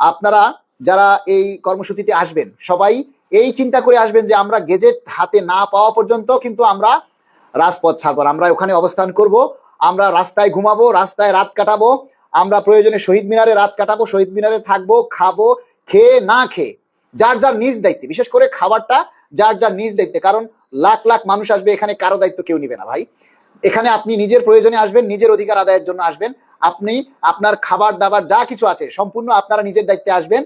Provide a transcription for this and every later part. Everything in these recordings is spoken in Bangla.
আপনারা যারা এই কর্মসূচিতে আসবেন সবাই এই চিন্তা করে আসবেন যে আমরা গেজেট হাতে না পাওয়া পর্যন্ত কিন্তু আমরা রাজপথ ছাড়বো না, আমরা ওখানে অবস্থান করব, আমরা রাস্তায় ঘুমাবো, রাস্তায় রাত কাটাবো, আমরা প্রয়োজনে শহীদ মিনারে রাত কাটাবো, শহীদ মিনারে থাকবো, খাবো, খেয়ে না খেয়ে যার যার নিজ দায়িত্বে, বিশেষ করে খাবারটা যার যার নিজ দায়িত্বে, কারণ লাখ লাখ মানুষ আসবে এখানে, কারো দায়িত্ব কেউ নিবে না ভাই। এখানে আপনি নিজের প্রয়োজনে আসবেন, নিজের অধিকার আদায়ের জন্য আসবেন, আপনি আপনার খাবার দাবার যা কিছু আছে সম্পূর্ণ আপনারা নিজের দায়িত্বে আসবেন।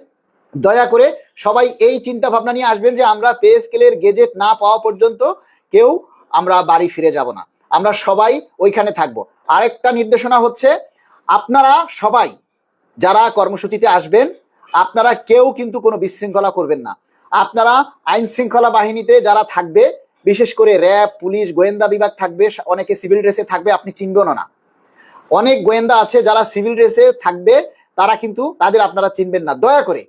দয়া করে সবাই এই চিন্তা ভাবনা নিয়ে আসবেন যে আমরা পে স্কেলের গেজেট না পাওয়া পর্যন্ত কেউ আমরা বাড়ি ফিরে যাব না, আমরা সবাই ওইখানে থাকব। আরেকটা নির্দেশনা হচ্ছে, আপনারা সবাই যারা কর্মসূচিতে আসবেন আপনারা কেউ কিন্তু কোনো বিশৃঙ্খলা করবেন না। আপনারা আইন শৃঙ্খলা বাহিনীতে যারা থাকবে, বিশেষ করে র্যাব, পুলিশ, গোয়েন্দা বিভাগ থাকবে, অনেকে সিভিল ড্রেসে থাকবে, আপনি চিনবেনও না। অনেক গোয়েন্দা আছে যারা সিভিল ড্রেসে থাকবে, তারা কিন্তু তাদের আপনারা চিনবেন না। দয়া করে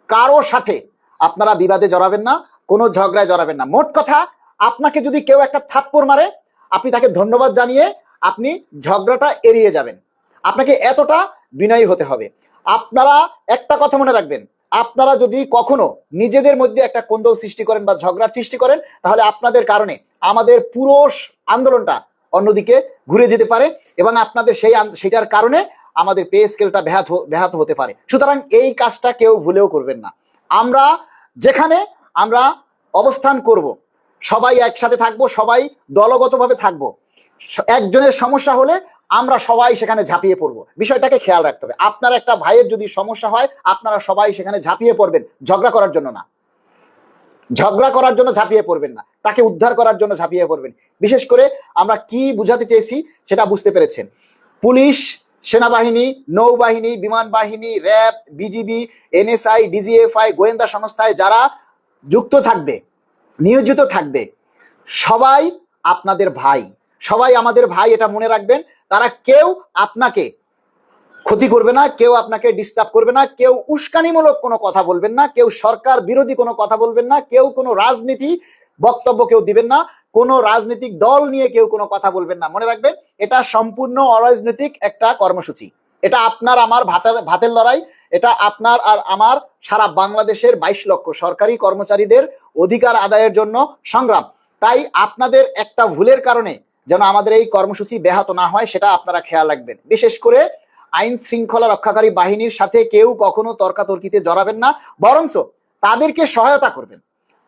কারোর সাথে আপনারা বিবাদে জড়াবেন না, কোনো ঝগড়ায় জড়াবেন না। মোট কথা, আপনাকে যদি কেউ একটা থাপ্পড় মারে আপনি তাকে ধন্যবাদ জানিয়ে আপনি ঝগড়াটা এড়িয়ে যাবেন। আপনাকে এতটা বিনয়ী হতে হবে। আপনারা একটা কথা মনে রাখবেন, আপনারা যদি কখনো নিজেদের মধ্যে একটা কোন্দল সৃষ্টি করেন বা ঝগড়ার সৃষ্টি করেন, তাহলে আপনাদের কারণে আমাদের পুরো আন্দোলনটা অন্যদিকে ঘুরে যেতে পারে এবং আপনাদের সেটার কারণে আমাদের পে স্কেলটা ব্যাহত হতে পারে। সুতরাং এই কাজটা কেউ ভুলেও করবেন না। আমরা যেখানে আমরা অবস্থান করব সবাই একসাথে থাকবো, সবাই দলগতভাবে থাকবো। একজনের সমস্যা হলে আমরা সবাই সেখানে ঝাঁপিয়ে পড়বো, বিষয়টাকে খেয়াল রাখতে হবে। আপনার একটা ভাইয়ের যদি সমস্যা হয় আপনারা সবাই সেখানে ঝাঁপিয়ে পড়বেন, ঝগড়া করার জন্য না, ঝগড়া করার জন্য ঝাঁপিয়ে পড়বেন না, তাকে উদ্ধার করার জন্য ঝাঁপিয়ে পড়বেন। বিশেষ করে আমরা কি বুঝাতে চেয়েছি সেটা বুঝতে পেরেছেন। পুলিশ, সেনাবাহিনী, নৌবাহিনী, বিমান বাহিনী, র্যাব, বিজিবি, এনএসআই, ডিজিএফআই, গোয়েন্দা সংস্থায় যারা যুক্ত থাকবে, নিয়োজিত থাকবে, সবাই আপনাদের ভাই, সবাই আমাদের ভাই, এটা মনে রাখবেন। তারা কেউ আপনাকে ক্ষতি করবে না, কেউ আপনাকে ডিস্টার্ব করবে না, কেউ উস্কানিমূলক কোনো কথা বলবেন না, কেউ সরকার বিরোধী কোনো কথা বলবেন না, কেউ কোনো রাজনীতি বক্তব্য কেউ দিবেন না, কোনো রাজনৈতিক দল নিয়ে কেউ কোনো কথা বলবেন না। মনে রাখবেন, এটা সম্পূর্ণ অরাজনৈতিক একটা কর্মসূচি। এটা আপনার আমার ভাতের লড়াই, এটা আপনার আর আমার সারা বাংলাদেশের 22 লক্ষ সরকারি কর্মচারীদের অধিকার আদায়ের জন্য সংগ্রাম। তাই আপনাদের একটা ভুলের কারণে যেন আমাদের এই কর্মসূচি ব্যাহত না হয় সেটা আপনারা খেয়াল রাখবেন। বিশেষ করে আইন শৃঙ্খলা রক্ষাকারী বাহিনীর সাথে কেউ কখনো তর্কাতর্কিতে জড়াবেন না, বরঞ্চ তাদেরকে সহায়তা করবেন।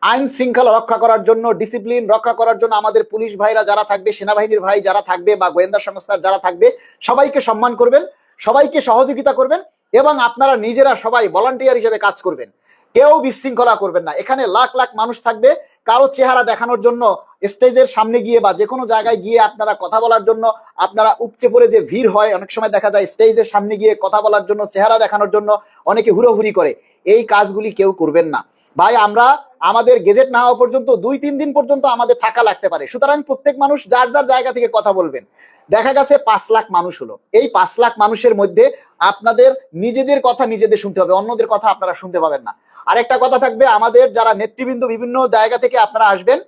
আইন শৃঙ্খলা রক্ষা করার জন্য, ডিসিপ্লিন রক্ষা করার জন্য আমাদের পুলিশ ভাইরা যারা থাকবে, সেনাবাহিনীর ভাই যারা থাকবে বা গোয়েন্দা সংস্থার যারা থাকবে, সবাইকে সম্মান করবেন, সবাইকে সহযোগিতা করবেন এবং আপনারা নিজেরা সবাই ভলান্টিয়ার হিসেবে কাজ করবেন। কেউ বিশৃঙ্খলা করবেন না। এখানে লাখ লাখ মানুষ থাকবে, কারো চেহারা দেখানোর জন্য স্টেজের সামনে গিয়ে বা যে কোনো জায়গায় গিয়ে আপনারা কথা বলার জন্য আপনারা উপচে পড়ে যে ভিড় হয়, অনেক সময় দেখা যায় স্টেজের সামনে গিয়ে কথা বলার জন্য, চেহারা দেখানোর জন্য অনেকে হুড়োহুড়ি করে, এই কাজগুলি কেউ করবেন না ভাই। আমরা আমাদের গেজেট না হওয়া পর্যন্ত 2-3 দিন পর্যন্ত আমাদের থাকা লাগতে পারে। সুতরাং প্রত্যেক মানুষ যার যার জায়গা থেকে কথা বলবেন। দেখা গেছে 5 লাখ মানুষ হলো, এই 5 লাখ মানুষের মধ্যে আপনাদের নিজেদের কথা নিজেদের শুনতে হবে, অন্যদের কথা আপনারা শুনতে পাবেন না। আরেকটা কথা থাকবে, আমাদের যারা নেতৃবৃন্দ বিভিন্ন জায়গা থেকে আপনারা আসবেন,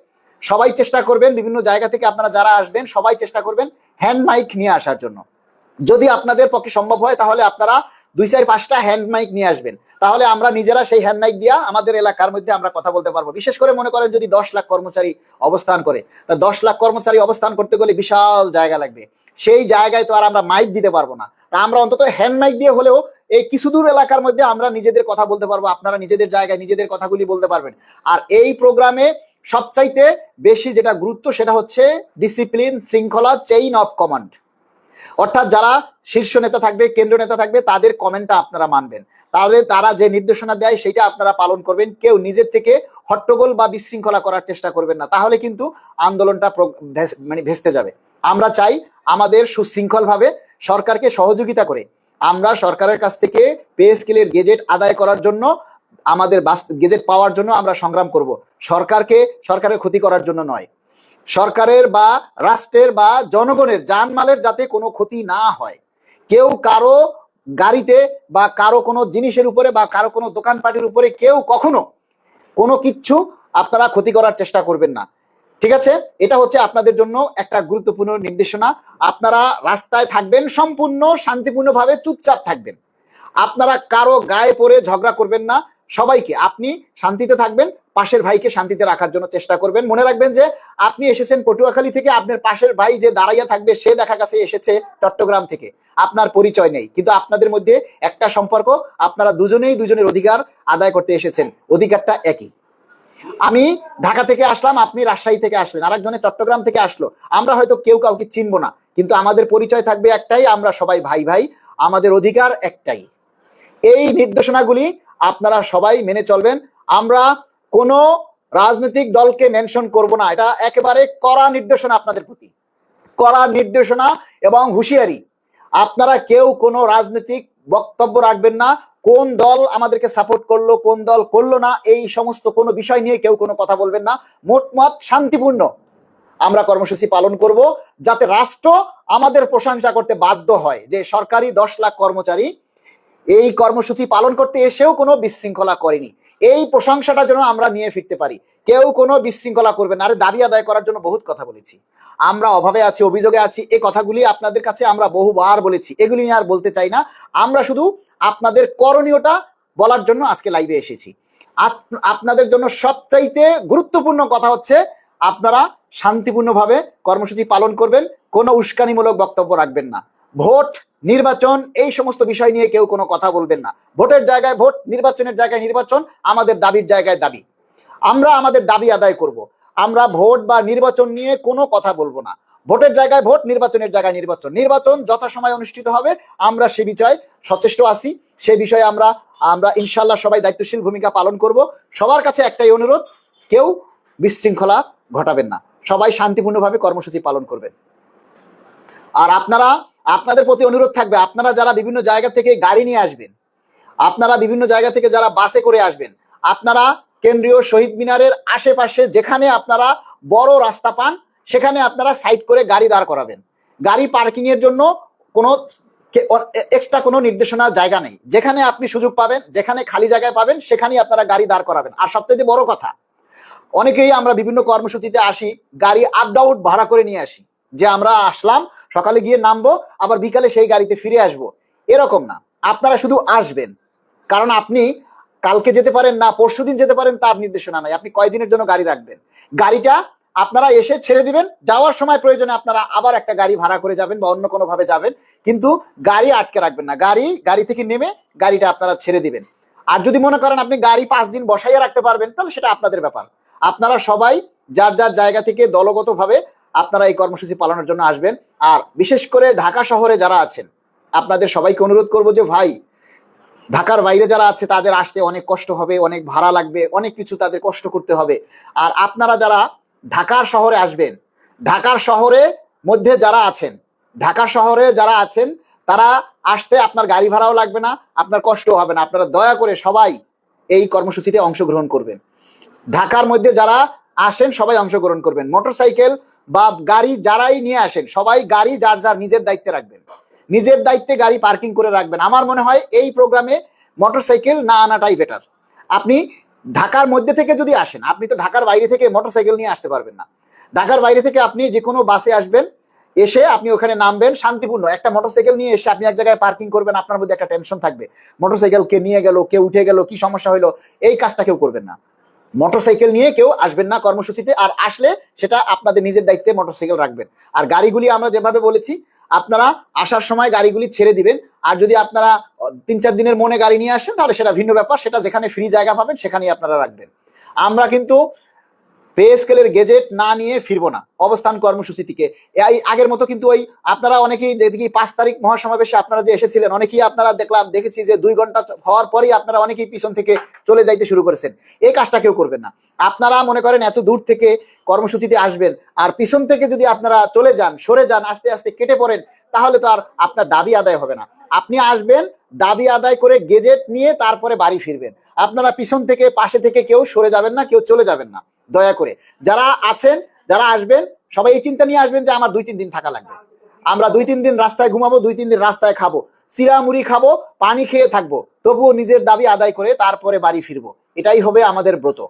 সবাই চেষ্টা করবেন, বিভিন্ন জায়গা থেকে আপনারা যারা আসবেন সবাই চেষ্টা করবেন হ্যান্ড মাইক নিয়ে আসার জন্য। যদি আপনাদের পক্ষে সম্ভব হয় তাহলে আপনারা 2-4-5টা হ্যান্ড মাইক নিয়ে আসবেন, তাহলে আমরা নিজেরা সেই হ্যান্ড মাইক দিয়া আমাদের এলাকার মধ্যে আমরা কথা বলতে পারবো। বিশেষ করে মনে করেন যদি 10 লাখ কর্মচারী অবস্থান করে, তা 10 লাখ কর্মচারী অবস্থান করতে গেলে বিশাল জায়গা লাগবে, সেই জায়গায় তো আর আমরা মাইক দিতে পারবো না। তা আমরা অন্তত হ্যান্ড মাইক দিয়ে হলেও এই কিছু দূর এলাকার মধ্যে আমরা নিজেদের কথা বলতে পারবো, আপনারা নিজেদের জায়গায় নিজেদের কথাগুলি বলতে পারবেন। আর এই প্রোগ্রামে সবচাইতে বেশি যেটা গুরুত্ব সেটা হচ্ছে ডিসিপ্লিন, শৃঙ্খলা, চেইন অফ কমান্ড। অর্থাৎ যারা শীর্ষ নেতা থাকবে, কেন্দ্র নেতা থাকবে, তাদের কমেন্টটা আপনারা মানবেন, তাহলে তারা যে নির্দেশনা দেয় সেটা আপনারা পালন করবেন। কেউ নিজের থেকে হট্টগোল বা বিশৃঙ্খলা করার চেষ্টা করবেন না, তাহলে কিন্তু আন্দোলনটা ভেস্তে যাবে। আমরা চাই আমাদের সুশৃঙ্খল ভাবে সরকারকে সহযোগিতা করে আমরা সরকারের কাছ থেকে পে স্কেলের গেজেট আদায় করার জন্য, আমাদের গেজেট পাওয়ার জন্য আমরা সংগ্রাম করব, সরকারের ক্ষতি করার জন্য নয়। সরকারের বা রাষ্ট্রের বা জনগণের জানমালের যাতে কোনো ক্ষতি না হয়, কেউ কারো গাড়িতে বা কারো কোনো জিনিসের উপরে বা কারো কোনো দোকানপাটের উপরে কেউ কখনো কোনো কিচ্ছু আপনারা ক্ষতি করার চেষ্টা করবেন না। ঠিক আছে, এটা হচ্ছে আপনাদের জন্য একটা গুরুত্বপূর্ণ নির্দেশনা। আপনারা রাস্তায় থাকবেন, সম্পূর্ণ শান্তিপূর্ণভাবে চুপচাপ থাকবেন। আপনারা কারো গায়ে পড়ে ঝগড়া করবেন না, সবাইকে আপনি শান্তিতে থাকবেন, পাশের ভাইকে শান্তিতে রাখার জন্য চেষ্টা করবেন। মনে রাখবেন যে আপনি এসেছেন পটুয়াখালী থেকে, আপনার পাশের ভাই যে দাঁড়াইয়া থাকবে সে দেখা গেছে এসেছে চট্টগ্রাম থেকে, আপনার পরিচয় নেই, কিন্তু আপনাদের মধ্যে একটা সম্পর্ক, আপনারা দুজনেই দুজনের অধিকার আদায় করতে এসেছেন, অধিকারটা একই। আমি ঢাকা থেকে আসলাম, আপনি রাজশাহী থেকে আসলেন, আরেকজনে চট্টগ্রাম থেকে আসলো, আমরা হয়তো কেউ কাউকে চিনবো না, কিন্তু আমাদের পরিচয় থাকবে একটাই, আমরা সবাই ভাই ভাই, আমাদের অধিকার একটাই। এই নির্দেশনাগুলি আপনারা সবাই মেনে চলবেন। আমরা কোনো রাজনৈতিক দলকে মেনশন করব না, এটা একেবারে কড়া নির্দেশনা আপনাদের প্রতি, কড়া নির্দেশনা এবং হুঁশিয়ারি। আপনারা কেউ কোনো রাজনৈতিক বক্তব্য রাখবেন না, কোন দল আমাদেরকে সাপোর্ট করলো কোন দল করলো না এই সমস্ত কোনো বিষয় নিয়ে কেউ কোনো কথা বলবেন না। মোটমাট শান্তিপূর্ণ আমরা কর্মসূচি পালন করব, যাতে রাষ্ট্র আমাদের প্রশংসা করতে বাধ্য হয় যে সরকারি 10 লাখ কর্মচারী এই কর্মসূচি পালন করতে এসেও কোনো বিশৃঙ্খলা করেনি, এই প্রশংসাটা যেন আমরা নিয়ে ফিরতে পারি। কেউ কোনো বিশৃঙ্খলা করবে না। আরে দাবি আদায় করার জন্য বহুত কথা বলেছি, আমরা অভাবে আছি, অভিযোগে আছি, এই কথাগুলি আপনাদের কাছে আমরা বহুবার বলেছি, এগুলি নিয়ে আর বলতে চাই না। আমরা শুধু আপনাদের করণীয়টা বলার জন্য আজকে লাইভে এসেছি। আপনাদের জন্য সবচাইতে গুরুত্বপূর্ণ কথা হচ্ছে আপনারা শান্তিপূর্ণভাবে কর্মসূচি পালন করবেন, কোনো উস্কানিমূলক বক্তব্য রাখবেন না। ভোট, নির্বাচন এই সমস্ত বিষয় নিয়ে কেউ কোনো কথা বলবেন না। ভোটের জায়গায় ভোট, নির্বাচনের জায়গায় নির্বাচন, আমাদের দাবির জায়গায় দাবি, আমরা আমাদের দাবি আদায় করব। আমরা ভোট বা নির্বাচন নিয়ে কোনো কথা বলবো না। ভোটের জায়গায় ভোট, নির্বাচনের জায়গায় নির্বাচন, নির্বাচন যথাসময়ে অনুষ্ঠিত হবে, আমরা সে বিষয়ে সচেষ্ট আছি, সে বিষয়ে আমরা ইনশাল্লাহ সবাই দায়িত্বশীল ভূমিকা পালন করব। সবার কাছে একটাই অনুরোধ, কেউ বিশৃঙ্খলা ঘটাবেন না, সবাই শান্তিপূর্ণভাবে কর্মসূচি পালন করবেন। আর আপনাদের প্রতি অনুরোধ থাকবে, আপনারা যারা বিভিন্ন জায়গা থেকে গাড়ি নিয়ে আসবেন, আপনারা বিভিন্ন জায়গা থেকে যারা বাসে করে আসবেন, আপনারা কেন্দ্রীয় শহীদ মিনারের আশেপাশে যেখানে আপনারা বড় রাস্তা পান সেখানে আপনারা সাইড করে গাড়ি দাঁড় করাবেন। গাড়ি পার্কিং এর জন্য কোনো এক্সট্রা কোনো নির্দেশনা জায়গা নেই, যেখানে আপনি সুযোগ পাবেন, যেখানে খালি জায়গায় পাবেন সেখানেই আপনারা গাড়ি দাঁড় করাবেন। আর সবচেয়ে বড় কথা, অনেকেই আমরা বিভিন্ন কর্মসূচিতে আসি, গাড়ি আপ ডাউন ভাড়া করে নিয়ে আসি, যে আমরা আসলাম সকালে গিয়ে নামবো আবার বিকালে সেই গাড়িতে ফিরে আসবো, এরকম না। আপনারা শুধু আসবেন, কারণ আপনি কালকে যেতে পারেন না, পরশুদিন যেতে পারেন, তার নির্দেশনা নাই। আপনি কয়দিনের জন্য গাড়ি রাখবেন, গাড়িটা আপনারা এসে ছেড়ে দিবেন, যাওয়ার সময় প্রয়োজনে আপনারা আবার একটা গাড়ি ভাড়া করে যাবেন বা অন্য কোনো ভাবে যাবেন, কিন্তু গাড়ি আটকে রাখবেন না। গাড়ি থেকে নেমে গাড়িটা আপনারা ছেড়ে দিবেন। আর যদি মনে করেন আপনি গাড়ি 5 দিন বসাইয়া রাখতে পারবেন, তাহলে সেটা আপনাদের ব্যাপার। আপনারা সবাই যার যার জায়গা থেকে দলগতভাবে আপনারা এই কর্মসূচি পালনের জন্য আসবেন। আর বিশেষ করে ঢাকা শহরে যারা আছেন, আপনাদের সবাইকে অনুরোধ করবো যে ভাই, ঢাকার বাইরে যারা আছে তাদের আসতে অনেক কষ্ট হবে, অনেক ভাড়া লাগবে, অনেক কিছু তাদের কষ্ট করতে হবে। আর আপনারা যারা ঢাকার শহরে আসবেন, ঢাকার শহরে মধ্যে যারা আছেন, ঢাকা শহরে যারা আছেন তারা আসতে আপনার গাড়ি ভাড়াও লাগবে না, আপনার কষ্টও হবে না। আপনারা দয়া করে সবাই এই কর্মসূচিতে অংশগ্রহণ করবেন। ঢাকার মধ্যে যারা আসেন সবাই অংশগ্রহণ করবেন। মোটরসাইকেল বা গাড়ি যারাই নিয়ে আসেন, সবাই গাড়ি যার যার নিজের দায়িত্বে রাখবেন, নিজের দায়িত্বে গাড়ি পার্কিং করে রাখবেন। আমার মনে হয় এই প্রোগ্রামে মোটরসাইকেল না আনাটাই বেটার। আপনি ঢাকার মধ্যে থেকে যদি আসেন, আপনি তো ঢাকার বাইরে থেকে মোটরসাইকেল নিয়ে আসতে পারবেন না। ঢাকার বাইরে থেকে আপনি যে কোনো বাসে আসবেন, এসে আপনি ওখানে নামবেন, শান্তিপূর্ণ একটা মোটরসাইকেল নিয়ে এসে আপনি এক জায়গায় পার্কিং করবেন। আপনার মধ্যে একটা টেনশন থাকবে, মোটরসাইকেল কে নিয়ে গেল, কে উঠে গেল, কি সমস্যা হলো, এই কাজটা কেউ করবেন না। মোটরসাইকেল নিয়ে কেউ আসবেন না কর্মসূচিতে, আর আসলে সেটা আপনাদের নিজের দায়িত্বে মোটরসাইকেল রাখবেন। আর গাড়িগুলি আমরা যেভাবে বলেছি, আপনারা আসার সময় গাড়িগুলি ছেড়ে দিবেন। আর যদি আপনারা 3-4 দিনের মনে গাড়ি নিয়ে আসেন তাহলে সেটা ভিন্ন ব্যাপার, সেটা যেখানে ফ্রি জায়গা পাবেন সেখানেই আপনারা রাখবেন। আমরা কিন্তু পে স্কেলের গেজেট না নিয়ে ফিরবো না অবস্থান কর্মসূচি থেকে। এই আগের মতো কিন্তু ওই আপনারা অনেকেই যেদিকে 5 তারিখ মহাসমাবেশে আপনারা যে এসেছিলেন, অনেকেই আপনারা দেখেছি যে 2 ঘন্টা হওয়ার পরেই আপনারা অনেকেই পিছন থেকে চলে যাইতে শুরু করেছেন। এই কাজটা কেউ করবেন না। আপনারা মনে করেন এত দূর থেকে কর্মসূচিতে আসবেন, আর পিছন থেকে যদি আপনারা চলে যান, সরে যান, আস্তে আস্তে কেটে পড়েন, তাহলে তো আর আপনার দাবি আদায় হবে না। আপনি আসবেন, দাবি আদায় করে গেজেট নিয়ে তারপরে বাড়ি ফিরবেন। আপনারা পিছন থেকে পাশে থেকে কেউ সরে যাবেন না, কেউ চলে যাবেন না, দয়া করে। যারা আছেন, যারা আসবেন, সবাই এই চিন্তা নিয়ে আসবেন যে আমার 2-3 দিন থাকা লাগবে। আমরা 2-3 দিন রাস্তায় ঘুমাবো, 2-3 দিন রাস্তায় খাবো, চিরা মুড়ি খাবো, পানি খেয়ে থাকবো, তবুও নিজের দাবি আদায় করে তারপরে বাড়ি ফিরবো। এটাই হবে আমাদের ব্রত।